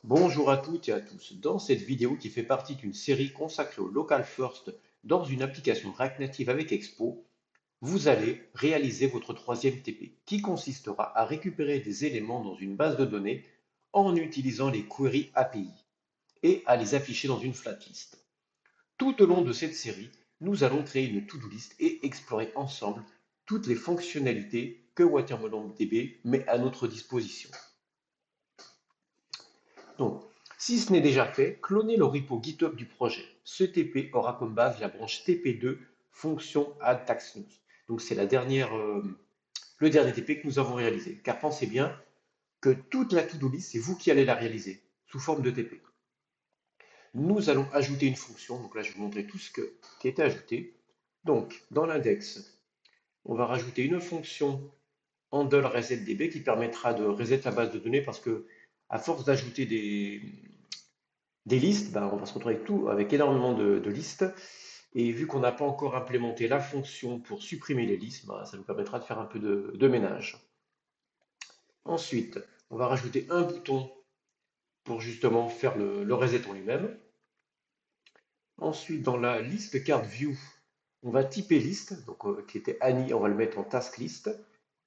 Bonjour à toutes et à tous. Dans cette vidéo qui fait partie d'une série consacrée au Local First dans une application React Native avec Expo, vous allez réaliser votre troisième TP qui consistera à récupérer des éléments dans une base de données en utilisant les queries API et à les afficher dans une flatlist. Tout au long de cette série, nous allons créer une to-do list et explorer ensemble toutes les fonctionnalités que WatermelonDB met à notre disposition. Donc, si ce n'est déjà fait, clonez le repo GitHub du projet. Ce TP aura comme base la branche TP2 fonction add task news. Donc, c'est le dernier TP que nous avons réalisé. Car pensez bien que toute la to-do list, c'est vous qui allez la réaliser sous forme de TP. Nous allons ajouter une fonction. Donc là, je vais vous montrer tout ce qui est ajouté. Donc, dans l'index, on va rajouter une fonction handle resetDB qui permettra de reset la base de données parce que à force d'ajouter des listes, ben, on va se retrouver avec énormément de listes. Et vu qu'on n'a pas encore implémenté la fonction pour supprimer les listes, ben, ça nous permettra de faire un peu de ménage. Ensuite, on va rajouter un bouton pour justement faire le reset en lui-même. Ensuite, dans la liste card view, on va typer liste, donc, qui était Annie, on va le mettre en task list.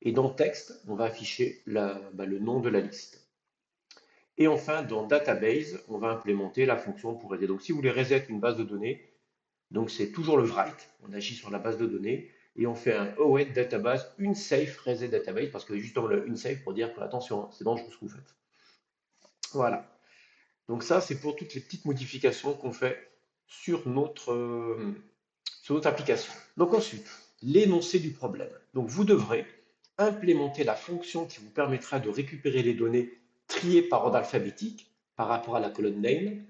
Et dans texte, on va afficher le nom de la liste. Et enfin, dans database, on va implémenter la fonction pour reset. Donc, si vous voulez reset une base de données, donc c'est toujours le write, on agit sur la base de données et on fait un await database, une safe reset database, parce que justement le une safe pour dire que attention, c'est dangereux ce que vous faites. Voilà. Donc ça, c'est pour toutes les petites modifications qu'on fait sur notre application. Donc ensuite, l'énoncé du problème. Donc vous devrez implémenter la fonction qui vous permettra de récupérer les données triées par ordre alphabétique par rapport à la colonne name,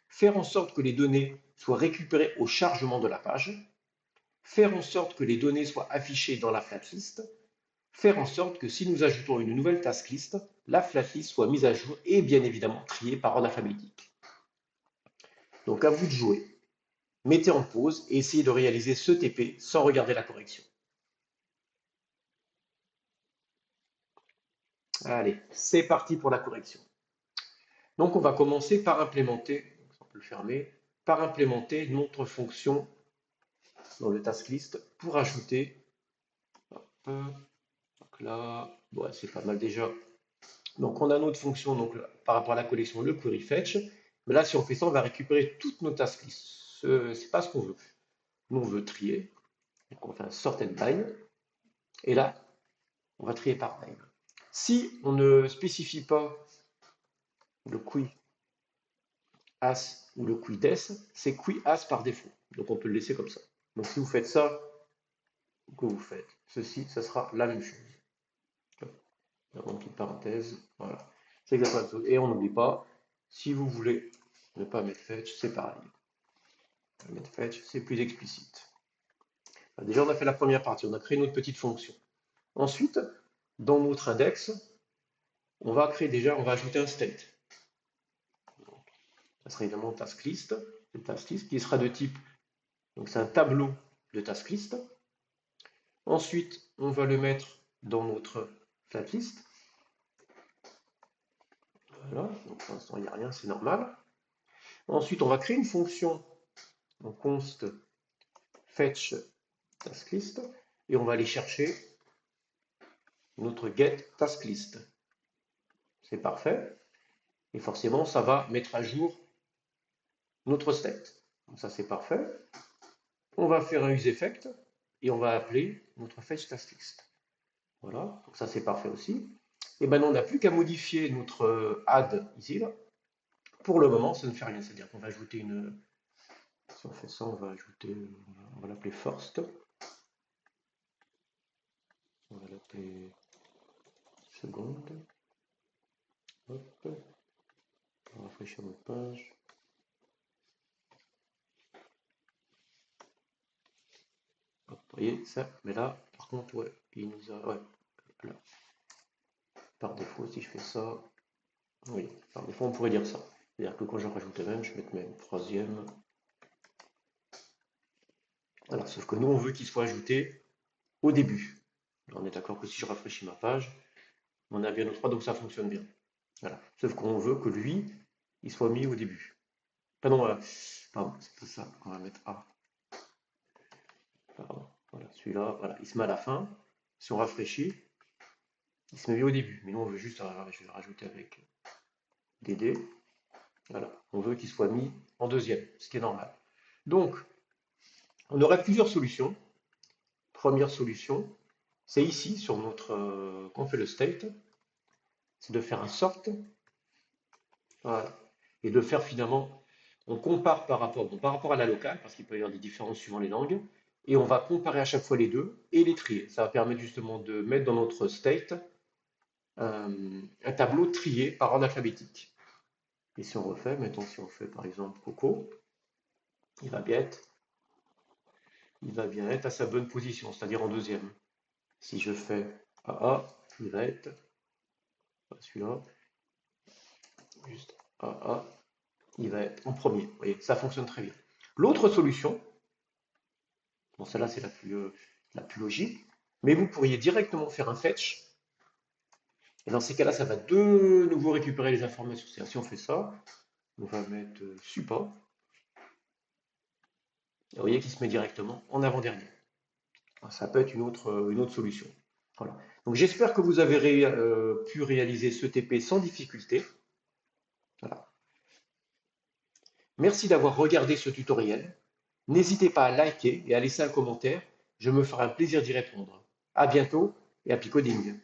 faire en sorte que les données soient récupérées au chargement de la page, faire en sorte que les données soient affichées dans la flatlist, faire en sorte que si nous ajoutons une nouvelle task list, la flatlist soit mise à jour et bien évidemment triée par ordre alphabétique. Donc à vous de jouer. Mettez en pause et essayez de réaliser ce TP sans regarder la correction. Allez, c'est parti pour la correction. Donc on va commencer par implémenter, on peut le fermer, par implémenter notre fonction dans le task list pour ajouter, donc là, ouais, c'est pas mal déjà. Donc on a notre fonction donc, par rapport à la collection, le query fetch. Mais là, si on fait ça, on va récupérer toutes nos task lists. C'est pas ce qu'on veut. Nous, on veut trier. Donc on fait un sorted by. Et là, on va trier par name. Si on ne spécifie pas le qui as ou le qui des, c'est qui as par défaut. Donc on peut le laisser comme ça. Donc si vous faites ça, que vous faites ceci, ça sera la même chose. Une petite parenthèse, voilà. C'est exactement la même chose. Et on n'oublie pas, si vous voulez ne pas mettre fetch, c'est pareil. Mettre fetch, c'est plus explicite. Déjà, on a fait la première partie, on a créé notre petite fonction. Ensuite, dans notre index, on va ajouter un state. Ça sera évidemment task list, qui sera de type, donc c'est un tableau de task list. Ensuite, on va le mettre dans notre flatlist. Voilà, donc pour l'instant il n'y a rien, c'est normal. Ensuite, on va créer une fonction, donc const fetch task list, et on va aller chercher notre get task list. C'est parfait. Et forcément, ça va mettre à jour notre state. Donc ça, c'est parfait. On va faire un useEffect et on va appeler notre fetch task list. Voilà, donc ça, c'est parfait aussi. Et maintenant, on n'a plus qu'à modifier notre add ici. Là. Pour le moment, ça ne fait rien. C'est-à-dire qu'on va ajouter une. Si on fait ça, on va ajouter. On va l'appeler first. On va l'appeler seconde. Hop. On va rafraîchir notre page. Hop, vous voyez ça, mais là, par contre, ouais, il nous a. Ouais, là. Par défaut, si je fais ça, oui, par défaut, on pourrait dire ça. C'est-à-dire que quand je rajoute même, je mets même troisième. Voilà, sauf que nous, on veut qu'il soit ajouté au début. On est d'accord que si je rafraîchis ma page, on a bien nos trois, donc ça fonctionne bien. Voilà. Sauf qu'on veut que lui, il soit mis au début. Pardon, pardon, c'est pas ça. On va mettre A. Pardon. Voilà, celui-là, voilà, il se met à la fin. Si on rafraîchit, il se met au début. Mais nous, on veut juste, je vais le rajouter avec DD. Voilà, on veut qu'il soit mis en deuxième, ce qui est normal. Donc, on aurait plusieurs solutions. Première solution, c'est ici, sur notre, quand on fait le state, c'est de faire un sort, voilà, et de faire finalement, on compare par rapport à la locale, parce qu'il peut y avoir des différences suivant les langues, et on va comparer à chaque fois les deux et les trier. Ça va permettre justement de mettre dans notre state un tableau trié par ordre alphabétique. Et si on refait, mettons si on fait par exemple Coco, il va bien être, il va bien être à sa bonne position, c'est-à-dire en deuxième. Si je fais AA, il va être celui-là, juste AA, il va être en premier. Vous voyez, ça fonctionne très bien. L'autre solution, bon celle-là c'est la plus logique, mais vous pourriez directement faire un fetch. Et dans ces cas-là, ça va de nouveau récupérer les informations. C'est-à-dire si on fait ça, on va mettre support. Vous voyez qu'il se met directement en avant-dernier. Ça peut être une autre solution. Voilà. Donc j'espère que vous avez pu réaliser ce TP sans difficulté. Voilà. Merci d'avoir regardé ce tutoriel. N'hésitez pas à liker et à laisser un commentaire. Je me ferai un plaisir d'y répondre. À bientôt et happy coding!